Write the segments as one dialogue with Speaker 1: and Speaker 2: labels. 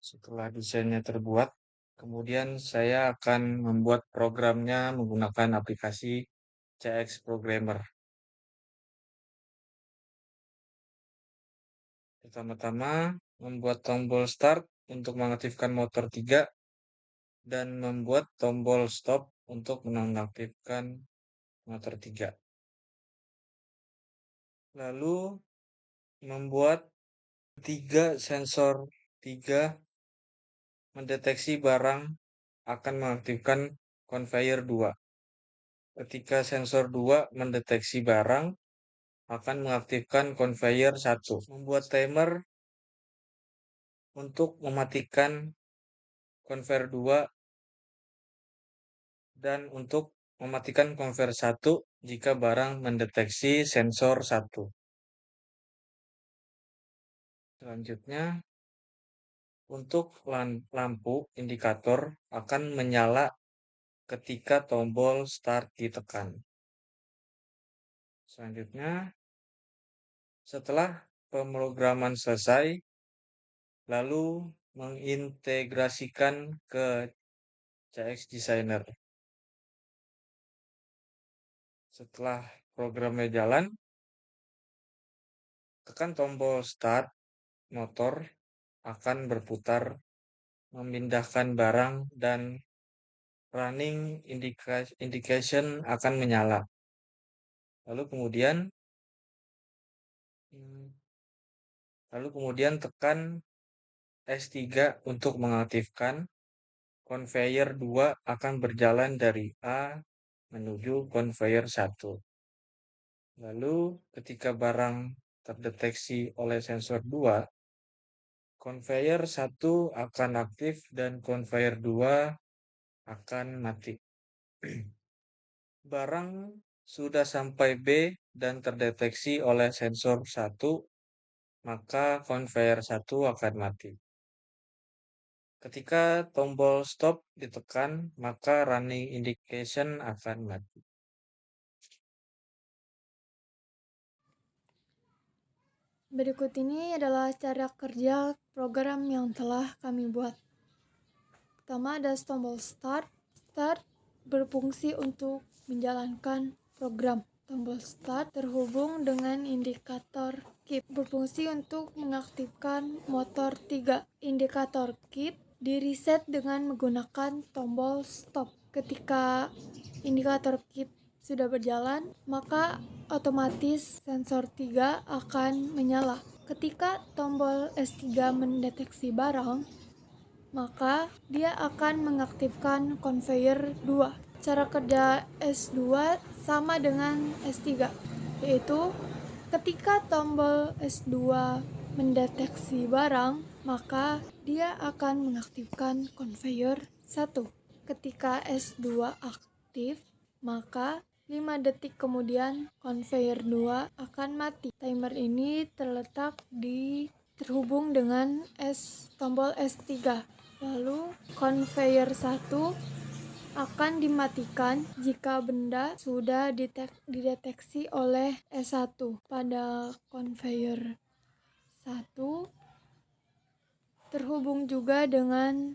Speaker 1: Setelah desainnya terbuat, kemudian saya akan membuat programnya menggunakan aplikasi CX Programmer. Pertama-tama, membuat tombol start untuk mengaktifkan motor 3 dan membuat tombol stop untuk menonaktifkan motor 3. Lalu membuat 3 sensor 3 mendeteksi barang akan mengaktifkan conveyor 2. Ketika sensor 2 mendeteksi barang akan mengaktifkan conveyor 1. Membuat timer untuk mematikan conveyor 2 dan untuk mematikan conveyor 1 jika barang mendeteksi sensor 1. Selanjutnya, untuk lampu indikator akan menyala ketika tombol start ditekan. Selanjutnya, setelah pemrograman selesai, lalu mengintegrasikan ke CX Designer. Setelah programnya jalan, tekan tombol start, motor akan berputar, memindahkan barang, dan running indication akan menyala. Lalu kemudian tekan S3 untuk mengaktifkan. Conveyor 2 akan berjalan dari A menuju conveyor 1. Lalu ketika barang terdeteksi oleh sensor 2, conveyor 1 akan aktif dan conveyor 2 akan mati. Barang sudah sampai B dan terdeteksi oleh sensor 1, maka conveyor 1 akan mati. Ketika tombol stop ditekan, maka running indication akan mati.
Speaker 2: Berikut ini adalah cara kerja program yang telah kami buat. Pertama ada tombol start. Start berfungsi untuk menjalankan program. Tombol start terhubung dengan indikator keep, berfungsi untuk mengaktifkan motor 3. Indikator keep di-reset dengan menggunakan tombol stop. Ketika indikator keep sudah berjalan, maka otomatis sensor 3 akan menyala. Ketika tombol S3 mendeteksi barang, maka dia akan mengaktifkan conveyor 2. Cara kerja S2 sama dengan S3, yaitu ketika tombol S2 mendeteksi barang, maka dia akan mengaktifkan conveyor 1. Ketika S2 aktif, maka 5 detik kemudian conveyor 2 akan mati. Timer ini terhubung dengan tombol S3. Lalu conveyor 1 akan dimatikan jika benda sudah dideteksi oleh S1. Pada conveyor 1 terhubung juga dengan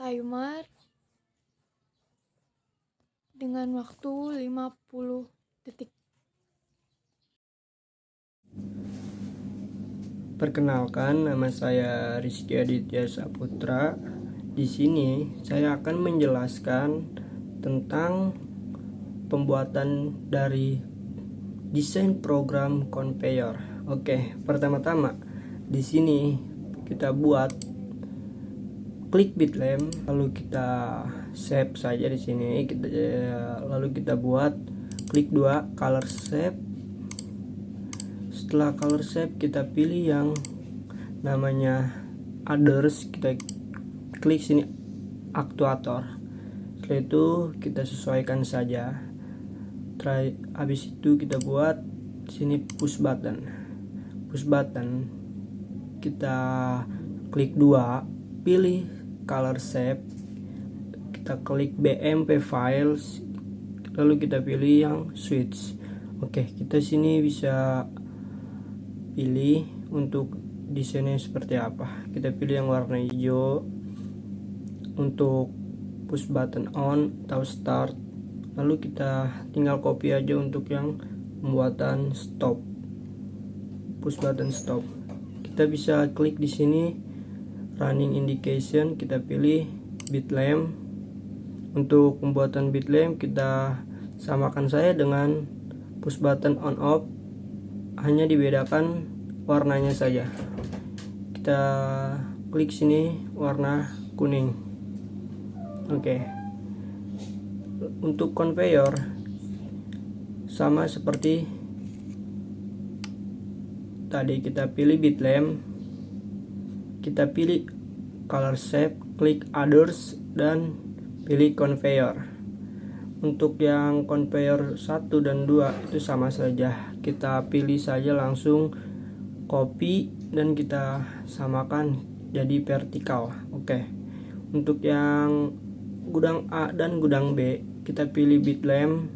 Speaker 2: timer dengan waktu 50 detik.
Speaker 3: Perkenalkan, nama saya Rizky Aditya Saputra. Di sini saya akan menjelaskan tentang pembuatan dari desain program conveyor. Oke, pertama-tama di sini kita buat klik bitlamp, lalu kita save saja di sini. Lalu kita buat klik 2 color shape. Setelah color shape kita pilih yang namanya others, kita klik sini aktuator. Setelah itu kita sesuaikan saja. Habis itu kita buat sini push button. Kita klik 2, pilih color shape, kita klik BMP files, lalu kita pilih yang switch. Oke, kita sini bisa pilih untuk desainnya seperti apa. Kita pilih yang warna hijau untuk push button on atau start, lalu kita tinggal copy aja untuk yang pembuatan stop, push button stop. Kita bisa klik di sini running indication, kita pilih bit lamp. Untuk pembuatan bit lamp kita samakan saya dengan push button on off, hanya dibedakan warnanya saja. Kita klik sini warna kuning. Oke. Untuk conveyor sama seperti tadi, kita pilih bit lamp, kita pilih color shape, klik others dan pilih conveyor. Untuk yang conveyor 1 dan 2 itu sama saja, kita pilih saja langsung copy dan kita samakan jadi vertikal. Oke. Untuk yang gudang A dan gudang B, kita pilih bit lamp,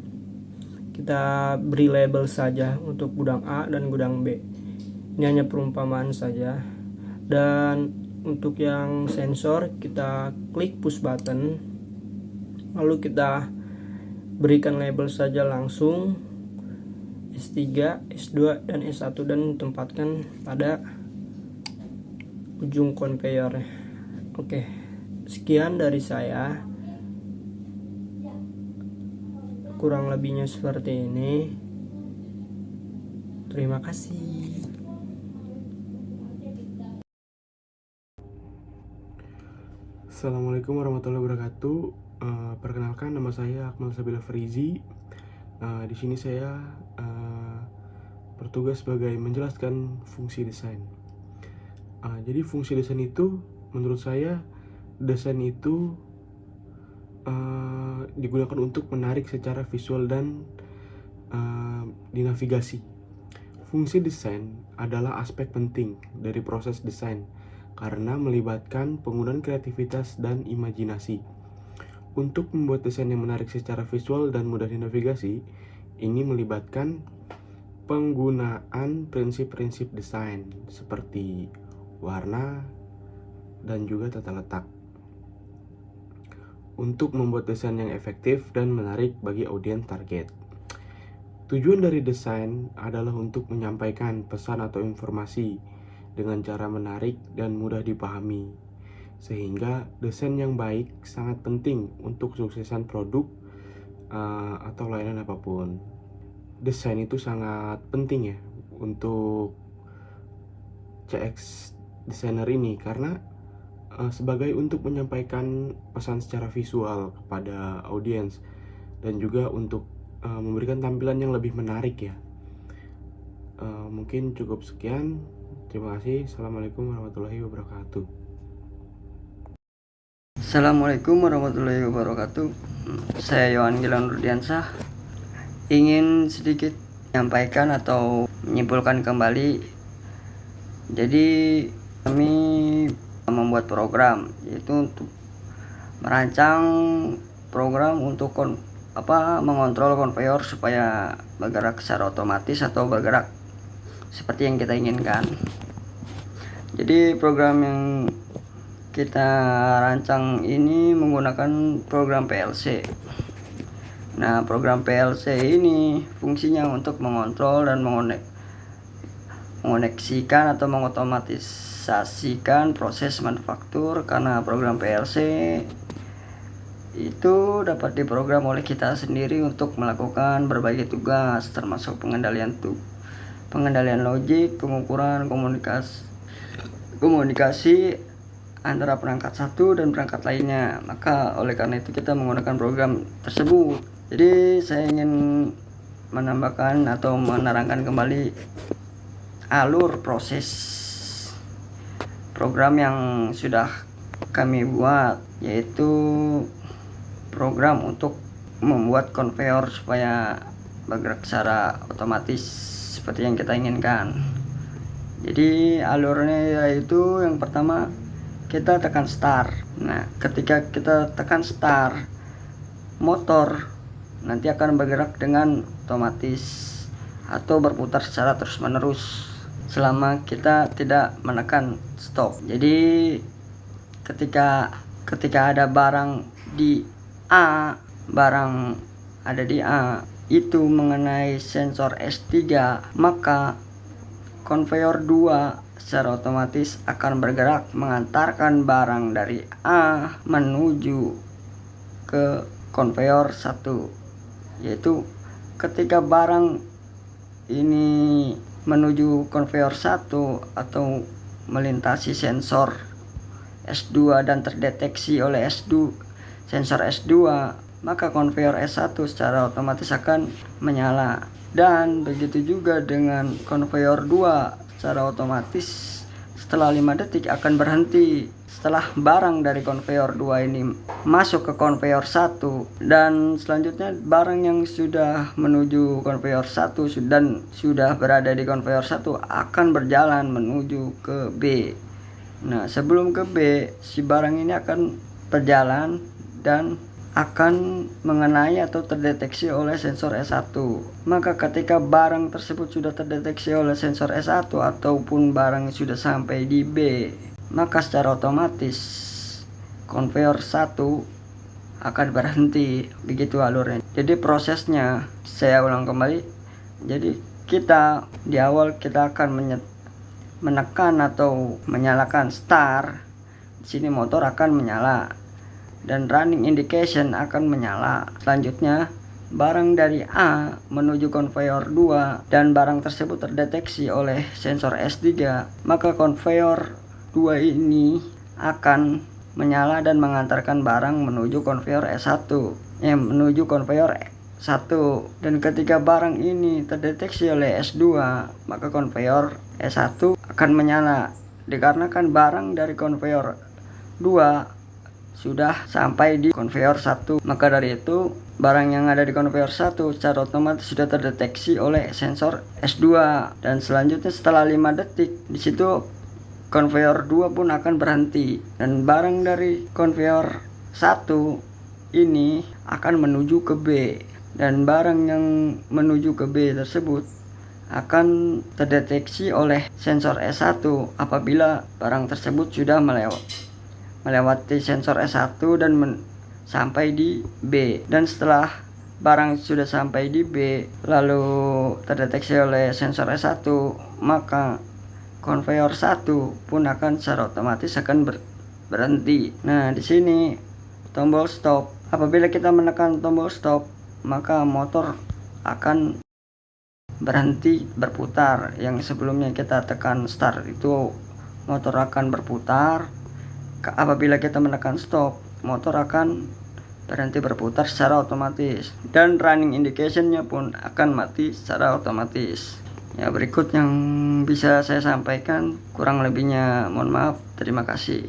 Speaker 3: kita beri label saja untuk gudang A dan gudang B. Ini hanya perumpamaan saja. Dan untuk yang sensor, kita klik push button, lalu kita berikan label saja langsung S3, S2, dan S1 dan tempatkan pada ujung conveyor. Oke, sekian dari saya. Kurang lebihnya seperti ini. Terima kasih.
Speaker 4: Assalamualaikum warahmatullahi wabarakatuh. Perkenalkan, nama saya Akmal Sabila Frizi. Di sini saya bertugas sebagai menjelaskan fungsi desain. Jadi fungsi desain itu, menurut saya, desain itu digunakan untuk menarik secara visual dan di navigasi. Fungsi desain adalah aspek penting dari proses desain karena melibatkan penggunaan kreativitas dan imajinasi. Untuk membuat desain yang menarik secara visual dan mudah dinavigasi, ini melibatkan penggunaan prinsip-prinsip desain seperti warna dan juga tata letak untuk membuat desain yang efektif dan menarik bagi audiens target. Tujuan dari desain adalah untuk menyampaikan pesan atau informasi dengan cara menarik dan mudah dipahami, sehingga desain yang baik sangat penting untuk kesuksesan produk atau layanan apapun. Desain itu sangat penting ya untuk CX designer ini, karena sebagai untuk menyampaikan pesan secara visual kepada audiens dan juga untuk memberikan tampilan yang lebih menarik ya. Mungkin cukup sekian. Terima kasih. Assalamualaikum warahmatullahi wabarakatuh.
Speaker 5: Assalamualaikum warahmatullahi wabarakatuh. Saya Yohan Gilang Nurdiansah, ingin sedikit menyampaikan atau menyimpulkan kembali. Jadi kami membuat program, yaitu untuk merancang program untuk mengontrol conveyor supaya bergerak secara otomatis atau bergerak seperti yang kita inginkan. Jadi program yang kita rancang ini menggunakan program PLC. Nah, program PLC ini fungsinya untuk mengontrol dan mengoneksikan atau mengotomatisasikan proses manufaktur, karena program PLC itu dapat diprogram oleh kita sendiri untuk melakukan berbagai tugas, termasuk pengendalian logik, pengukuran, komunikasi antara perangkat satu dan perangkat lainnya. Maka oleh karena itu kita menggunakan program tersebut. Jadi saya ingin menambahkan atau menerangkan kembali alur proses program yang sudah kami buat, yaitu program untuk membuat conveyor supaya bergerak secara otomatis seperti yang kita inginkan. Jadi alurnya yaitu yang pertama kita tekan start. Nah, ketika kita tekan start, motor nanti akan bergerak dengan otomatis atau berputar secara terus-menerus. selama kita tidak menekan stop. Jadi ketika ada barang di A, itu mengenai sensor S3, maka konveyor 2 secara otomatis akan bergerak mengantarkan barang dari A menuju ke konveyor 1, yaitu ketika barang ini menuju konveyor 1 atau melintasi sensor S2 dan terdeteksi oleh sensor S2, maka konveyor S1 secara otomatis akan menyala. Dan begitu juga dengan konveyor 2 secara otomatis setelah 5 detik akan berhenti setelah barang dari konveyor 2 ini masuk ke konveyor 1, dan selanjutnya barang yang sudah menuju konveyor 1 dan sudah berada di konveyor 1 akan berjalan menuju ke B. Nah, sebelum ke B, si barang ini akan berjalan dan akan mengenai atau terdeteksi oleh sensor S1. Maka ketika barang tersebut sudah terdeteksi oleh sensor S1 ataupun barang sudah sampai di B, maka secara otomatis konveyor 1 akan berhenti. Begitu alurnya. Jadi prosesnya saya ulang kembali. Jadi kita di awal kita akan menekan atau menyalakan start. Di sini motor akan menyala dan running indication akan menyala. Selanjutnya barang dari A menuju konveyor 2 dan barang tersebut terdeteksi oleh sensor S3, maka konveyor 2 ini akan menyala dan mengantarkan barang menuju konveyor S1, menuju konveyor 1. Dan ketika barang ini terdeteksi oleh S2, maka konveyor S1 akan menyala dikarenakan barang dari konveyor 2 sudah sampai di konveyor 1. Maka dari itu barang yang ada di konveyor 1 secara otomatis sudah terdeteksi oleh sensor S2, dan selanjutnya setelah 5 detik di situ konveyor 2 pun akan berhenti dan barang dari konveyor 1 ini akan menuju ke B, dan barang yang menuju ke B tersebut akan terdeteksi oleh sensor S1 apabila barang tersebut sudah melewati sensor S1 dan sampai di B. Dan setelah barang sudah sampai di B lalu terdeteksi oleh sensor S1, maka konveyor 1 pun akan secara otomatis akan berhenti. Nah, di sini tombol stop. Apabila kita menekan tombol stop, maka motor akan berhenti berputar. Yang sebelumnya kita tekan start itu motor akan berputar. Apabila kita menekan stop, motor akan berhenti berputar secara otomatis dan running indication-nya pun akan mati secara otomatis. Ya, berikut yang bisa saya sampaikan, kurang lebihnya mohon maaf. Terima kasih.